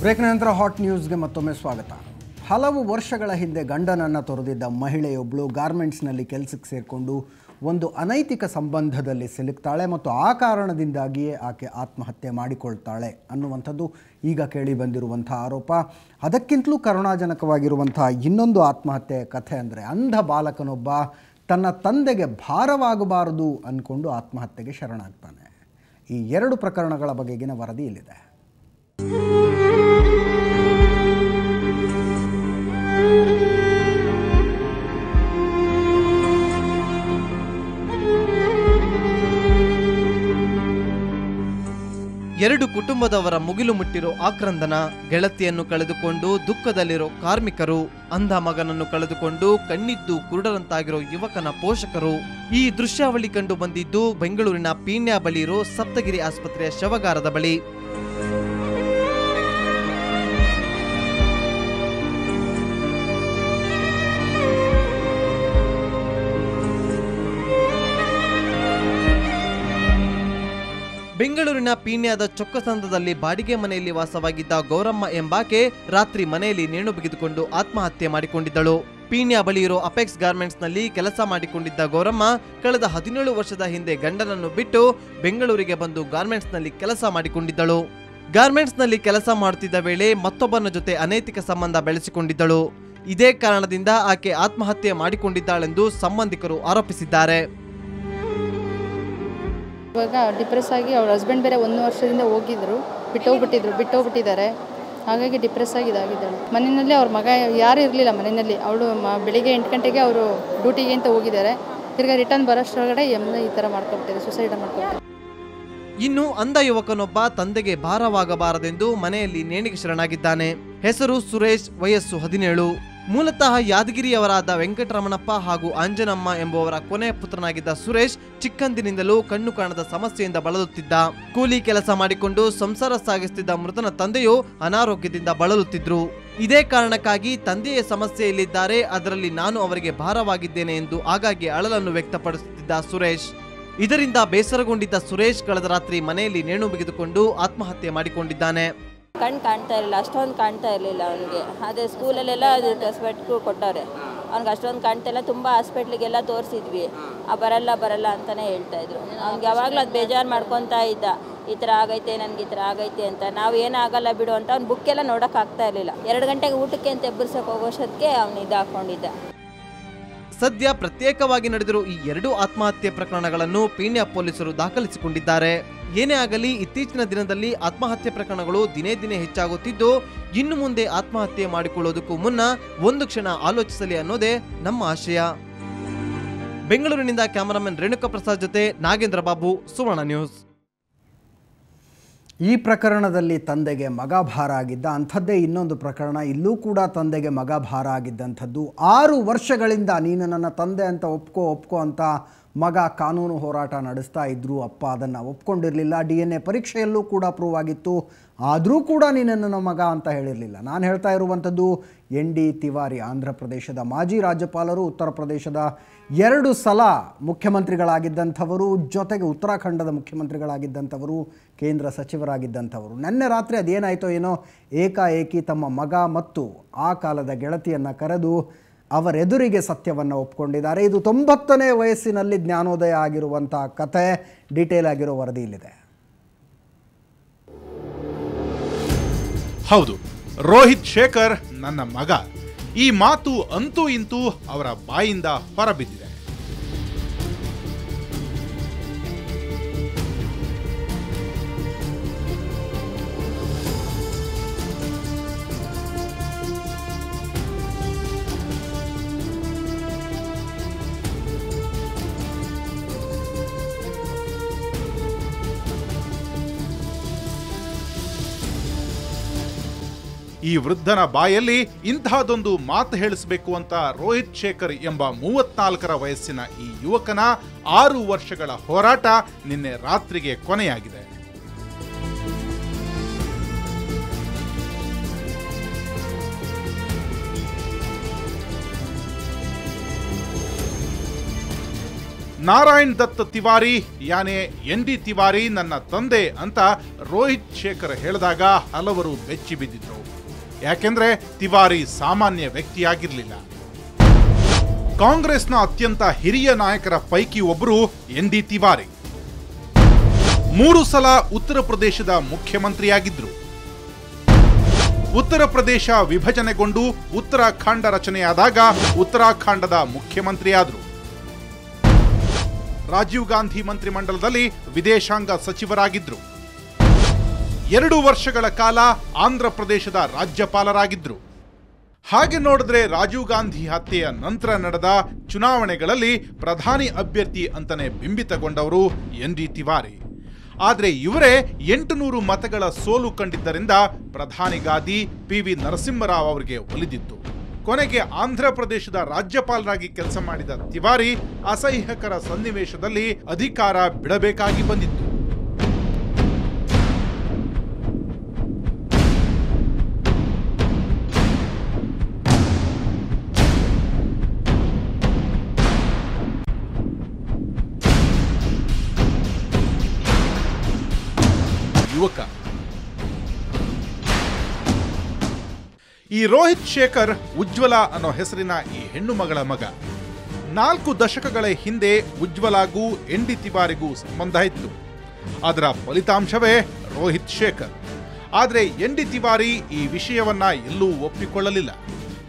Break ನಂತರ hot ನ್ಯೂಸ್ಗೆ ಮತ್ತೊಮ್ಮೆ ಸ್ವಾಗತ. ಹಲವು ವರ್ಷಗಳ ಹಿಂದೆ ಗಂಡನನ್ನು ತೊರೆದಿದ್ದ ಮಹಿಳೆಯೊಬ್ಬಳು ಗಾರ್ಮೆಂಟ್ಸ್ನಲ್ಲಿ ಕೆಲಸಕ್ಕೆ ಸೇರಿಕೊಂಡು ಒಂದು ಅನೈತಿಕ ಸಂಬಂಧದಲ್ಲಿ ಸಿಲುಕ್ತಾಳೆ ಮತ್ತು ಆ ಕಾರಣದಿಂದಾಗಿಯೇ ಆಕೆ ಆತ್ಮಹತ್ಯೆ ಮಾಡಿಕೊಳ್ತಾಳೆ ಅನ್ನುವಂಥದ್ದು ಈಗ ಕೇಳಿ ಬಂದಿರುವಂಥ ಆರೋಪ. ಅದಕ್ಕಿಂತಲೂ ಕರುಣಾಜನಕವಾಗಿರುವಂಥ ಇನ್ನೊಂದು ಆತ್ಮಹತ್ಯೆಯ ಕಥೆ ಅಂದರೆ ಅಂಧ ಬಾಲಕನೊಬ್ಬ ತನ್ನ ತಂದೆಗೆ ಭಾರವಾಗಬಾರದು ಅಂದ್ಕೊಂಡು ಆತ್ಮಹತ್ಯೆಗೆ ಶರಣಾಗ್ತಾನೆ. ಈ ಎರಡು ಪ್ರಕರಣಗಳ ಬಗೆಗಿನ ವರದಿ ಇಲ್ಲಿದೆ. ಎರಡು ಕುಟುಂಬದವರ ಮುಗಿಲು ಮುಟ್ಟಿರೋ ಆಕ್ರಂದನ, ಗೆಳತಿಯನ್ನು ಕಳೆದುಕೊಂಡು ದುಃಖದಲ್ಲಿರೋ ಕಾರ್ಮಿಕರು, ಅಂಧ ಮಗನನ್ನು ಕಳೆದುಕೊಂಡು ಕಣ್ಣಿದ್ದು ಕುರುಡರಂತಾಗಿರೋ ಯುವಕನ ಪೋಷಕರು. ಈ ದೃಶ್ಯಾವಳಿ ಕಂಡು ಬಂದಿದ್ದು ಬೆಂಗಳೂರಿನ ಪೀಣ್ಯ ಬಳಿ ಇರೋ ಸಪ್ತಗಿರಿ ಆಸ್ಪತ್ರೆಯ ಶವಗಾರದ ಬಳಿ. ಬೆಂಗಳೂರಿನ ಪೀಣ್ಯದ ಚೊಕ್ಕಸಂದ್ರದಲ್ಲಿ ಬಾಡಿಗೆ ಮನೆಯಲ್ಲಿ ವಾಸವಾಗಿದ್ದ ಗೌರಮ್ಮ ಎಂಬಾಕೆ ರಾತ್ರಿ ಮನೆಯಲ್ಲಿ ನೇಣು ಬಿಗಿದುಕೊಂಡು ಆತ್ಮಹತ್ಯೆ ಮಾಡಿಕೊಂಡಿದ್ದಳು. ಪೀಣ್ಯ ಬಳಿ ಇರೋ ಅಪೆಕ್ಸ್ ಗಾರ್ಮೆಂಟ್ಸ್ನಲ್ಲಿ ಕೆಲಸ ಮಾಡಿಕೊಂಡಿದ್ದ ಗೌರಮ್ಮ ಕಳೆದ 17 ವರ್ಷದ ಹಿಂದೆ ಗಂಡನನ್ನು ಬಿಟ್ಟು ಬೆಂಗಳೂರಿಗೆ ಬಂದು ಗಾರ್ಮೆಂಟ್ಸ್ನಲ್ಲಿ ಕೆಲಸ ಮಾಡಿಕೊಂಡಿದ್ದಳು. ಗಾರ್ಮೆಂಟ್ಸ್ನಲ್ಲಿ ಕೆಲಸ ಮಾಡುತ್ತಿದ್ದ ವೇಳೆ ಮತ್ತೊಬ್ಬನ ಜೊತೆ ಅನೈತಿಕ ಸಂಬಂಧ ಬೆಳೆಸಿಕೊಂಡಿದ್ದಳು. ಇದೇ ಕಾರಣದಿಂದ ಆಕೆ ಆತ್ಮಹತ್ಯೆ ಮಾಡಿಕೊಂಡಿದ್ದಾಳೆಂದು ಸಂಬಂಧಿಕರು ಆರೋಪಿಸಿದ್ದಾರೆ. ಇವಾಗ ಡಿಪ್ರೆಸ್ ಆಗಿ ಅವ್ರ ಹಸ್ಬೆಂಡ್ ಬೇರೆ 1 ವರ್ಷದಿಂದ ಬಿಟ್ಟೋಗ್ಬಿಟ್ಟಿದ್ದಾರೆ. ಹಾಗಾಗಿ ಡಿಪ್ರೆಸ್ ಆಗಿ ಇದಾಗಿದ್ದಾಳೆ. ಮನೆಯಲ್ಲಿ ಅವ್ರ ಮಗ ಯಾರು ಇರಲಿಲ್ಲ ಮನೆಯಲ್ಲಿ. ಅವಳು ಬೆಳಿಗ್ಗೆ 8 ಗಂಟೆಗೆ ಅವರು ಡ್ಯೂಟಿಗೆ ಅಂತ ಹೋಗಿದ್ದಾರೆ. ತಿರ್ಗಾ ರಿಟರ್ನ್ ಬರೋಷ್ಟರೊಳಗಡೆ ಈ ಥರ ಮಾಡ್ಕೊಬಿಟ್ಟಿದ್ದಾರೆ, ಸುಸೈಡ್ ಮಾಡ್ಕೊಬಿಟ್ಟಿದ್ದಾರೆ. ಇನ್ನು ಅಂಧ ಯುವಕನೊಬ್ಬ ತಂದೆಗೆ ಭಾರವಾಗಬಾರದೆಂದು ಮನೆಯಲ್ಲಿ ನೇಣಿಗೆ ಶರಣಾಗಿದ್ದಾನೆ. ಹೆಸರು ಸುರೇಶ್, ವಯಸ್ಸು 17. ಮೂಲತಃ ಯಾದಗಿರಿಯವರಾದ ವೆಂಕಟರಮಣಪ್ಪ ಹಾಗೂ ಅಂಜನಮ್ಮ ಎಂಬುವರ ಕೊನೆಯ ಪುತ್ರನಾಗಿದ್ದ ಸುರೇಶ್ ಚಿಕ್ಕಂದಿನಿಂದಲೂ ಕಣ್ಣು ಕಾಣದ ಸಮಸ್ಯೆಯಿಂದ ಬಳಲುತ್ತಿದ್ದ. ಕೂಲಿ ಕೆಲಸ ಮಾಡಿಕೊಂಡು ಸಂಸಾರ ಸಾಗಿಸುತ್ತಿದ್ದ ಮೃತನ ತಂದೆಯು ಅನಾರೋಗ್ಯದಿಂದ ಬಳಲುತ್ತಿದ್ರು. ಇದೇ ಕಾರಣಕ್ಕಾಗಿ ತಂದೆಯ ಸಮಸ್ಯೆಯಲ್ಲಿದ್ದಾರೆ, ಅದರಲ್ಲಿ ನಾನು ಅವರಿಗೆ ಭಾರವಾಗಿದ್ದೇನೆ ಎಂದು ಆಗಾಗ್ಗೆ ಅಳಲನ್ನು ವ್ಯಕ್ತಪಡಿಸುತ್ತಿದ್ದ ಸುರೇಶ್. ಇದರಿಂದ ಬೇಸರಗೊಂಡಿದ್ದ ಸುರೇಶ್ ಕಳೆದ ರಾತ್ರಿ ಮನೆಯಲ್ಲಿ ನೇಣು ಬಿಗಿದುಕೊಂಡು ಆತ್ಮಹತ್ಯೆ ಮಾಡಿಕೊಂಡಿದ್ದಾನೆ. ಕಣ್ಣು ಕಾಣ್ತಾ ಇರಲಿಲ್ಲ, ಅಷ್ಟೊಂದು ಕಾಣ್ತಾ ಇರಲಿಲ್ಲ ಅವನಿಗೆ. ಅದೇ ಸ್ಕೂಲಲ್ಲೆಲ್ಲ ಅದು ಸ್ಪೆಕ್ಟು ಕೊಟ್ಟವ್ರೆ, ಅವ್ನಿಗೆ ಅಷ್ಟೊಂದು ಕಾಣ್ತಾ ಇಲ್ಲ. ತುಂಬ ಹಾಸ್ಪಿಟ್ಲಿಗೆಲ್ಲ ತೋರಿಸಿದ್ವಿ, ಬರಲ್ಲ ಅಂತಲೇ ಹೇಳ್ತಾಯಿದ್ರು. ಅವ್ನಿಗೆ ಯಾವಾಗಲೂ ಅದು ಬೇಜಾರು ಮಾಡ್ಕೊತಾ ಇದ್ದ, ಈ ಥರ ಆಗೈತೆ ನನಗೆ, ಈ ಥರ ಆಗೈತೆ ಅಂತ. ನಾವು ಏನಾಗಲ್ಲ ಬಿಡು ಅಂತ ಅವ್ನು ಬುಕ್ಕೆಲ್ಲ ನೋಡೋಕ್ಕಾಗ್ತಾ ಇರಲಿಲ್ಲ. 2 ಗಂಟೆಗೆ ಊಟಕ್ಕೆ ಅಂತ ಎಬ್ಬರ್ಸೋಕೆ ಹೋಗೋಷ್ಟಕ್ಕೆ ಅವನು ಇದಾಕೊಂಡಿದ್ದ. ಸದ್ಯ ಪ್ರತ್ಯೇಕವಾಗಿ ನಡೆದಿರುವ ಈ 2 ಆತ್ಮಹತ್ಯೆ ಪ್ರಕರಣಗಳನ್ನು ಪೀಣ್ಯ ಪೊಲೀಸರು ದಾಖಲಿಸಿಕೊಂಡಿದ್ದಾರೆ. ಏನೇ ಆಗಲಿ ಇತ್ತೀಚಿನ ದಿನದಲ್ಲಿ ಆತ್ಮಹತ್ಯೆ ಪ್ರಕರಣಗಳು ದಿನೇ ದಿನೇ ಹೆಚ್ಚಾಗುತ್ತಿದ್ದು, ಇನ್ನು ಮುಂದೆ ಆತ್ಮಹತ್ಯೆ ಮಾಡಿಕೊಳ್ಳೋದಕ್ಕೂ ಮುನ್ನ ಒಂದು ಕ್ಷಣ ಆಲೋಚಿಸಲಿ ಅನ್ನೋದೇ ನಮ್ಮ ಆಶಯ. ಬೆಂಗಳೂರಿನಿಂದ ಕ್ಯಾಮರಾಮನ್ ರೇಣುಕಾ ಪ್ರಸಾದ್ ಜೊತೆ ನಾಗೇಂದ್ರ ಬಾಬು, ಸುವರ್ಣ ನ್ಯೂಸ್. ಈ ಪ್ರಕರಣದಲ್ಲಿ ತಂದೆಗೆ ಮಗ ಭಾರ ಆಗಿದ್ದ ಅಂಥದ್ದೇ ಇನ್ನೊಂದು ಪ್ರಕರಣ. ಇಲ್ಲೂ ಕೂಡ ತಂದೆಗೆ ಮಗ ಭಾರ ಆಗಿದ್ದಂಥದ್ದು. 6 ವರ್ಷಗಳಿಂದ ನೀನು ನನ್ನ ತಂದೆ ಅಂತ ಒಪ್ಕೋ ಅಂತ ಮಗ ಕಾನೂನು ಹೋರಾಟ ನಡೆಸ್ತಾ ಇದ್ದರು. ಅಪ್ಪ ಅದನ್ನು ಒಪ್ಕೊಂಡಿರಲಿಲ್ಲ. DNA ಪರೀಕ್ಷೆಯಲ್ಲೂ ಕೂಡ ಪ್ರೂವ್ ಆಗಿತ್ತು. ಆದರೂ ಕೂಡ ನೀನು ನನ್ನ ಮಗ ಅಂತ ಹೇಳಿರಲಿಲ್ಲ. ನಾನು ಹೇಳ್ತಾ ಇರುವಂಥದ್ದು ND ತಿವಾರಿ, ಆಂಧ್ರ ಪ್ರದೇಶದ ಮಾಜಿ ರಾಜ್ಯಪಾಲರು, ಉತ್ತರ ಪ್ರದೇಶದ 2 ಸಲ ಮುಖ್ಯಮಂತ್ರಿಗಳಾಗಿದ್ದಂಥವರು, ಜೊತೆಗೆ ಉತ್ತರಾಖಂಡದ ಮುಖ್ಯಮಂತ್ರಿಗಳಾಗಿದ್ದಂಥವರು, ಕೇಂದ್ರ ಸಚಿವರಾಗಿದ್ದಂಥವರು. ನಿನ್ನೆ ರಾತ್ರಿ ಅದೇನಾಯಿತೋ ಏನೋ ಏಕಾಏಕಿ ತಮ್ಮ ಮಗ ಮತ್ತು ಆ ಕಾಲದ ಗೆಳತಿಯನ್ನು ಕರೆದು ಅವರೆದುರಿಗೆ ಸತ್ಯವನ್ನು ಒಪ್ಕೊಂಡಿದ್ದಾರೆ. ಇದು 90ನೇ ವಯಸ್ಸಿನಲ್ಲಿ ಜ್ಞಾನೋದಯ ಆಗಿರುವಂಥ ಕತೆ. ಡೀಟೇಲ್ ಆಗಿರೋ ವರದಿ ಇಲ್ಲಿದೆ. ಹೌದು, ರೋಹಿತ್ ಶೇಖರ್ ನನ್ನ ಮಗ. ಈ ಮಾತು ಅಂತೂ ಇಂತೂ ಅವರ ಬಾಯಿಂದ ಹೊರಬಿದ್ದಿದೆ. ಈ ವೃದ್ಧನ ಬಾಯಲ್ಲಿ ಇಂತಹದೊಂದು ಮಾತು ಹೇಳಿಸಬೇಕು ಅಂತ ರೋಹಿತ್ ಶೇಖರ್ ಎಂಬ 34ರ ವಯಸ್ಸಿನ ಈ ಯುವಕನ 6 ವರ್ಷಗಳ ಹೋರಾಟ ನಿನ್ನೆ ರಾತ್ರಿಗೆ ಕೊನೆಯಾಗಿದೆ. ನಾರಾಯಣ್ ದತ್ ತಿವಾರಿ ಯಾನೆ ND ತಿವಾರಿ ನನ್ನ ತಂದೆ ಅಂತ ರೋಹಿತ್ ಶೇಖರ್ ಹೇಳಿದಾಗ ಹಲವರು ಬೆಚ್ಚಿ ಬಿದ್ದಿದ್ರು. ಯಾಕೆಂದ್ರೆ ತಿವಾರಿ ಸಾಮಾನ್ಯ ವ್ಯಕ್ತಿಯಾಗಿರಲಿಲ್ಲ. ಕಾಂಗ್ರೆಸ್ನ ಅತ್ಯಂತ ಹಿರಿಯ ನಾಯಕರ ಪೈಕಿ ಒಬ್ಬರು ND ತಿವಾರಿ. 3 ಸಲ ಉತ್ತರ ಪ್ರದೇಶದ ಮುಖ್ಯಮಂತ್ರಿಯಾಗಿದ್ರು. ಉತ್ತರ ಪ್ರದೇಶ ವಿಭಜನೆಗೊಂಡು ಉತ್ತರಾಖಂಡ ರಚನೆಯಾದಾಗ ಉತ್ತರಾಖಂಡದ ಮುಖ್ಯಮಂತ್ರಿಯಾದರು. ರಾಜೀವ್ ಗಾಂಧಿ ಮಂತ್ರಿಮಂಡಲದಲ್ಲಿ ವಿದೇಶಾಂಗ ಸಚಿವರಾಗಿದ್ರು. 2 ವರ್ಷಗಳ ಕಾಲ ಆಂಧ್ರ ಪ್ರದೇಶದ ರಾಜ್ಯಪಾಲರಾಗಿದ್ರು. ಹಾಗೆ ನೋಡಿದ್ರೆ ರಾಜೀವ್ ಗಾಂಧಿ ಹತ್ಯೆಯ ನಂತರ ನಡೆದ ಚುನಾವಣೆಗಳಲ್ಲಿ ಪ್ರಧಾನಿ ಅಭ್ಯರ್ಥಿ ಅಂತಾನೆ ಬಿಂಬಿತಗೊಂಡವರು ND ತಿವಾರಿ. ಆದರೆ ಇವರೇ 800 ಮತಗಳ ಸೋಲು ಕಂಡಿದ್ದರಿಂದ ಪ್ರಧಾನಿ ಗಾದಿ PV ನರಸಿಂಹರಾವ್ ಅವರಿಗೆ ಒಲಿದಿತ್ತು. ಕೊನೆಗೆ ಆಂಧ್ರ ಪ್ರದೇಶದ ರಾಜ್ಯಪಾಲರಾಗಿ ಕೆಲಸ ಮಾಡಿದ ತಿವಾರಿ ಅಸಹ್ಯಕರ ಸನ್ನಿವೇಶದಲ್ಲಿ ಅಧಿಕಾರ ಬಿಡಬೇಕಾಗಿ ಬಂದಿತ್ತು. ಯುವಕ ಈ ರೋಹಿತ್ ಶೇಖರ್ ಉಜ್ವಲ ಅನ್ನೋ ಹೆಸರಿನ ಈ ಹೆಣ್ಣು ಮಗಳ ಮಗ. 4 ದಶಕಗಳ ಹಿಂದೆ ಉಜ್ವಲಾಗೂ ND ತಿವಾರಿಗೂ ಸಂಬಂಧ ಇತ್ತು. ಅದರ ಫಲಿತಾಂಶವೇ ರೋಹಿತ್ ಶೇಖರ್. ಆದರೆ ND ತಿವಾರಿ ಈ ವಿಷಯವನ್ನ ಎಲ್ಲೂ ಒಪ್ಪಿಕೊಳ್ಳಲಿಲ್ಲ.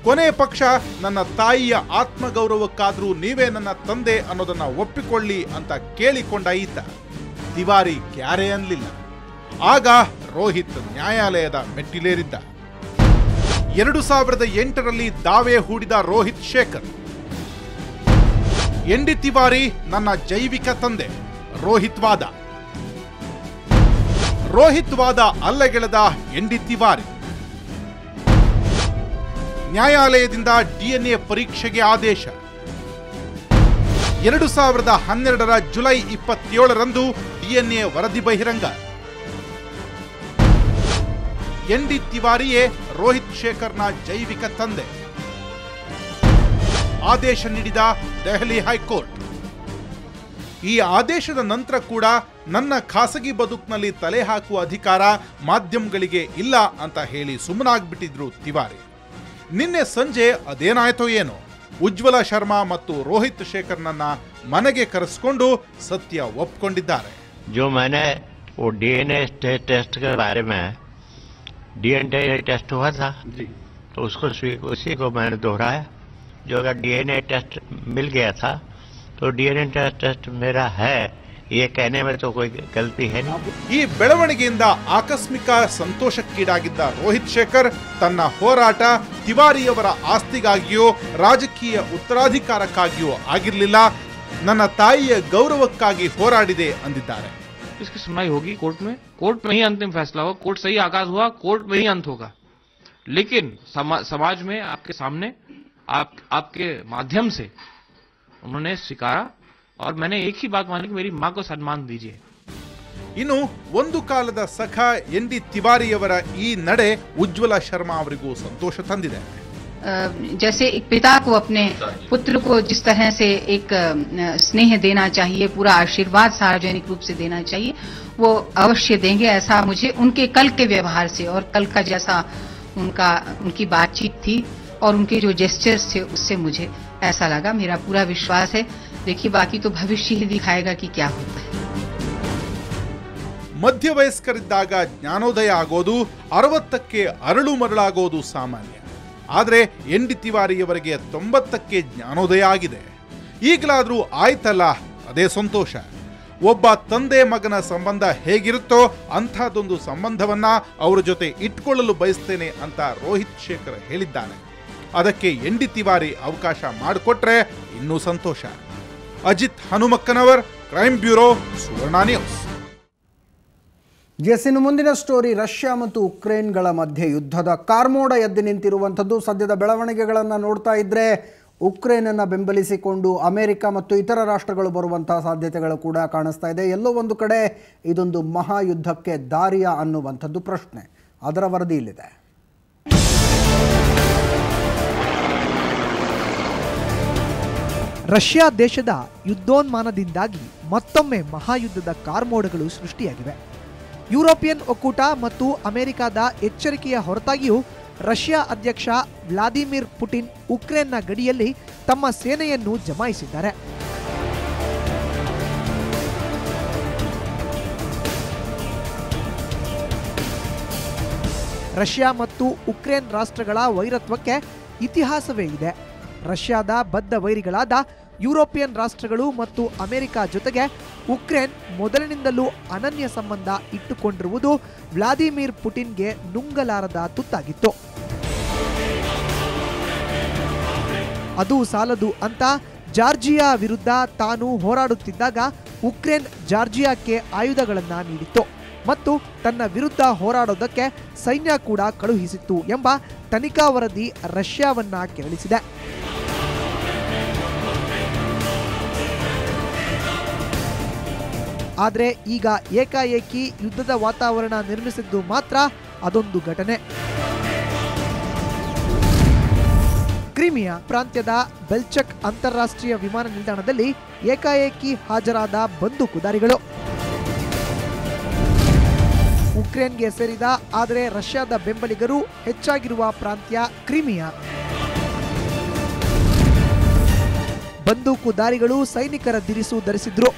ಕೊನೆ ಪಕ್ಷ ನನ್ನ ತಾಯಿಯ ಆತ್ಮಗೌರವಕ್ಕಾದ್ರೂ ನೀವೇ ನನ್ನ ತಂದೆ ಅನ್ನೋದನ್ನ ಒಪ್ಪಿಕೊಳ್ಳಿ ಅಂತ ಕೇಳಿಕೊಂಡ ಈತ ತಿವಾರಿ ಕ್ಯಾರೆ ಅನ್ನಲಿಲ್ಲ. ಆಗ ರೋಹಿತ್ ನ್ಯಾಯಾಲಯದ ಮೆಟ್ಟಿಲೇರಿದ್ದ. 2008ರಲ್ಲಿ ದಾವೆ ಹೂಡಿದ ರೋಹಿತ್ ಶೇಖರ್, ND ತಿವಾರಿ ನನ್ನ ಜೈವಿಕ ತಂದೆ. ರೋಹಿತ್ ವಾದ ಅಲ್ಲಗೆಳೆದ ND ತಿವಾರಿ. ನ್ಯಾಯಾಲಯದಿಂದ DNA ಪರೀಕ್ಷೆಗೆ ಆದೇಶ. 2012ರ ಜುಲೈ 27ರಂದು DNA ವರದಿ ಬಹಿರಂಗ. ND ತಿವಾರಿಯೇ ರೋಹಿತ್ ಶೇಖರ್ನ ಜೈವಿಕ ತಂದೆ. ಆದೇಶ ನೀಡಿದ ದೆಹಲಿ ಹೈಕೋರ್ಟ್. ಈ ಆದೇಶದ ನಂತರ ಕೂಡ ನನ್ನ ಖಾಸಗಿ ಬದುಕಿನಲ್ಲಿ ತಲೆ ಹಾಕುವ ಅಧಿಕಾರ ಮಾಧ್ಯಮಗಳಿಗೆ ಇಲ್ಲ ಅಂತ ಹೇಳಿ ಸುಮ್ಮನಾಗ್ಬಿಟ್ಟಿದ್ರು ತಿವಾರಿ. ನಿನ್ನೆ ಸಂಜೆ ಅದೇನಾಯ್ತೋ ಏನೋ, ಉಜ್ವಲ ಶರ್ಮಾ ಮತ್ತು ರೋಹಿತ್ ಶೇಖರ್ನನ್ನ ಮನೆಗೆ ಕರೆಸಿಕೊಂಡು ಸತ್ಯ ಒಪ್ಪಿಕೊಂಡಿದ್ದಾರೆ. जो मैंने वो DNA टेस्ट के बारे में DNA टेस्ट हुआ था जी, तो उसी को मैंने दोहराया. जो अगर DNA टेस्ट मिल गया था तो DNA टेस्ट मेरा है ये कहने में तो कोई गलती है नहीं. ಈ ಬೆಳವಣಿಗೆಯಿಂದ ಆಕಸ್ಮಿಕ ಸಂತೋಷಕ್ಕೀಡಾಗಿದ್ದ ರೋಹಿತ್ ಶೇಖರ್ ತನ್ನ ಹೋರಾಟ ತಿವಾರಿಯವರ ಆಸ್ತಿಗಾಗಿಯೋ ರಾಜಕೀಯ ಉತ್ತರಾಧಿಕಾರಕ್ಕಾಗಿಯೋ ಆಗಿರಲಿಲ್ಲ, ನನ್ನ ತಾಯಿಯ ಗೌರವಕ್ಕಾಗಿ ಹೋರಾಡಿದೆ ಅಂದಿದ್ದಾರೆ. इसकी सुनवाई होगी कोर्ट में ही अंतिम फैसला होगा. कोर्ट से ही आगाज हुआ, कोर्ट में ही अंत होगा. लेकिन समाज में आपके सामने आपके माध्यम से उन्होंने स्वीकारा और मैंने एक ही बात मानी कि मेरी मां को सम्मान दीजिए. ಇನ್ನು ಒಂದು ಕಾಲದ ಸಖ ND ತಿವಾರಿಯವರ ಈ ನಡೆ ಉಜ್ವಲ ಶರ್ಮಾ ಅವರಿಗೂ ಸಂತೋಷ ತಂದಿದೆ. जैसे एक पिता को अपने पुत्र को जिस तरह से एक स्नेह देना चाहिए, पूरा आशीर्वाद सार्वजनिक रूप से देना चाहिए, वो अवश्य देंगे. ऐसा मुझे उनके कल के व्यवहार से और कल का जैसा उनकी बातचीत थी और उनके जो जेस्चर्स थे उससे मुझे ऐसा लगा. मेरा पूरा विश्वास है. देखिए बाकी तो भविष्य ही दिखाएगा कि क्या होता है. ಮಧ್ಯವಯಸ್ಕರಿದ್ದಾಗ ಜ್ಞಾನೋದಯ ಆಗೋದು, 60ಕ್ಕೆ ಅರಳು ಮರಳಾಗೋದು ಸಾಮಾನ್ಯ. ಆದರೆ ND ತಿವಾರಿಯವರಿಗೆ 90ಕ್ಕೆ ಜ್ಞಾನೋದಯ ಆಗಿದೆ. ಈಗಲಾದ್ರೂ ಆಯ್ತಲ್ಲ, ಅದೇ ಸಂತೋಷ. ಒಬ್ಬ ತಂದೆ ಮಗನ ಸಂಬಂಧ ಹೇಗಿರುತ್ತೋ ಅಂಥದ್ದೊಂದು ಸಂಬಂಧವನ್ನ ಅವರ ಜೊತೆ ಇಟ್ಕೊಳ್ಳಲು ಬಯಸ್ತೇನೆ ಅಂತ ರೋಹಿತ್ ಶೇಖರ್ ಹೇಳಿದ್ದಾನೆ. ಅದಕ್ಕೆ ND ತಿವಾರಿ ಅವಕಾಶ ಮಾಡಿಕೊಟ್ರೆ ಇನ್ನೂ ಸಂತೋಷ. ಅಜಿತ್ ಹನುಮಕ್ಕನವರ್, ಕ್ರೈಮ್ ಬ್ಯೂರೋ, ಸುವರ್ಣ ನ್ಯೂಸ್. ಇನ್ನು ಮುಂದಿನ ಸ್ಟೋರಿ, ರಷ್ಯಾ ಮತ್ತು ಉಕ್ರೇನ್ಗಳ ಮಧ್ಯೆ ಯುದ್ಧದ ಕಾರ್ಮೋಡ ಎದ್ದು ನಿಂತಿರುವಂಥದ್ದು. ಸದ್ಯದ ಬೆಳವಣಿಗೆಗಳನ್ನು ನೋಡ್ತಾ ಇದ್ದರೆ ಉಕ್ರೇನನ್ನು ಬೆಂಬಲಿಸಿಕೊಂಡು ಅಮೆರಿಕ ಮತ್ತು ಇತರ ರಾಷ್ಟ್ರಗಳು ಬರುವಂತಹ ಸಾಧ್ಯತೆಗಳು ಕೂಡ ಕಾಣಿಸ್ತಾ ಇದೆ. ಎಲ್ಲೋ ಒಂದು ಕಡೆ ಇದೊಂದು ಮಹಾಯುದ್ಧಕ್ಕೆ ದಾರಿಯ ಅನ್ನುವಂಥದ್ದು ಪ್ರಶ್ನೆ. ಅದರ ವರದಿ ಇಲ್ಲಿದೆ. ರಷ್ಯಾ ದೇಶದ ಯುದ್ಧೋನ್ಮಾನದಿಂದಾಗಿ ಮತ್ತೊಮ್ಮೆ ಮಹಾಯುದ್ಧದ ಕಾರ್ಮೋಡಗಳು ಸೃಷ್ಟಿಯಾಗಿವೆ. ಯುರೋಪಿಯನ್ ಒಕ್ಕೂಟ ಮತ್ತು ಅಮೆರಿಕದ ಎಚ್ಚರಿಕೆಯ ಹೊರತಾಗಿಯೂ ರಷ್ಯಾ ಅಧ್ಯಕ್ಷ ವ್ಲಾದಿಮಿರ್ ಪುಟಿನ್ ಉಕ್ರೇನ್ನ ಗಡಿಯಲ್ಲಿ ತಮ್ಮ ಸೇನೆಯನ್ನು ಜಮಾಯಿಸಿದ್ದಾರೆ. ರಷ್ಯಾ ಮತ್ತು ಉಕ್ರೇನ್ ರಾಷ್ಟ್ರಗಳ ವೈರತ್ವಕ್ಕೆ ಇತಿಹಾಸವೇ ಇದೆ. ರಷ್ಯಾದ ಬದ್ಧ ವೈರಿಗಳಾದ ಯುರೋಪಿಯನ್ ರಾಷ್ಟ್ರಗಳು ಮತ್ತು ಅಮೆರಿಕ ಜೊತೆಗೆ ಉಕ್ರೇನ್ ಮೊದಲಿನಿಂದಲೂ ಅನನ್ಯ ಸಂಬಂಧ ಇಟ್ಟುಕೊಂಡಿರುವುದು ವ್ಲಾದಿಮಿರ್ ಪುಟಿನ್ಗೆ ನುಂಗಲಾರದ ತುತ್ತಾಗಿತ್ತು. ಅದು ಸಾಲದು ಅಂತ ಜಾರ್ಜಿಯಾ ವಿರುದ್ಧ ತಾನು ಹೋರಾಡುತ್ತಿದ್ದಾಗ ಉಕ್ರೇನ್ ಜಾರ್ಜಿಯಾಕ್ಕೆ ಆಯುಧಗಳನ್ನು ನೀಡಿತ್ತು ಮತ್ತು ತನ್ನ ವಿರುದ್ಧ ಹೋರಾಡೋದಕ್ಕೆ ಸೈನ್ಯ ಕೂಡ ಕಳುಹಿಸಿತ್ತು ಎಂಬ ತನಿಖಾ ವರದಿ ರಷ್ಯಾವನ್ನ ಕೆರಳಿಸಿದೆ. ಆದರೆ ಈಗ ಏಕಾಏಕಿ ಯುದ್ಧದ ವಾತಾವರಣ ನಿರ್ಮಿಸಿದ್ದು ಮಾತ್ರ ಅದೊಂದು ಘಟನೆ. ಕ್ರಿಮಿಯಾ ಪ್ರಾಂತ್ಯದ ಬೆಲ್ಚಕ್ ಅಂತಾರಾಷ್ಟ್ರೀಯ ವಿಮಾನ ನಿಲ್ದಾಣದಲ್ಲಿ ಏಕಾಏಕಿ ಹಾಜರಾದ ಬಂದೂಕುದಾರಿಗಳು. ಉಕ್ರೇನ್ಗೆ ಸೇರಿದ ಆದರೆ ರಷ್ಯಾದ ಬೆಂಬಲಿಗರು ಹೆಚ್ಚಾಗಿರುವ ಪ್ರಾಂತ್ಯ ಕ್ರಿಮಿಯಾ. ಬಂದೂಕುದಾರಿಗಳು ಸೈನಿಕರ ದಿರಿಸು ಧರಿಸಿದ್ರು.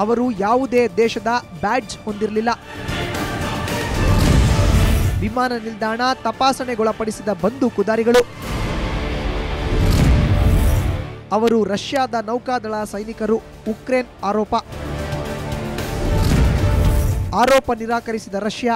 ಅವರು ಯಾವುದೇ ದೇಶದ ಬ್ಯಾಡ್ಜ್ ಹೊಂದಿರಲಿಲ್ಲ. ವಿಮಾನ ನಿಲ್ದಾಣ ತಪಾಸಣೆಗೊಳಪಡಿಸಿದ ಬಂದೂಕುದಾರಿಗಳು. ಅವರು ರಷ್ಯಾದ ನೌಕಾದಳ ಸೈನಿಕರು. ಉಕ್ರೇನ್ ಆರೋಪ ನಿರಾಕರಿಸಿದ ರಷ್ಯಾ.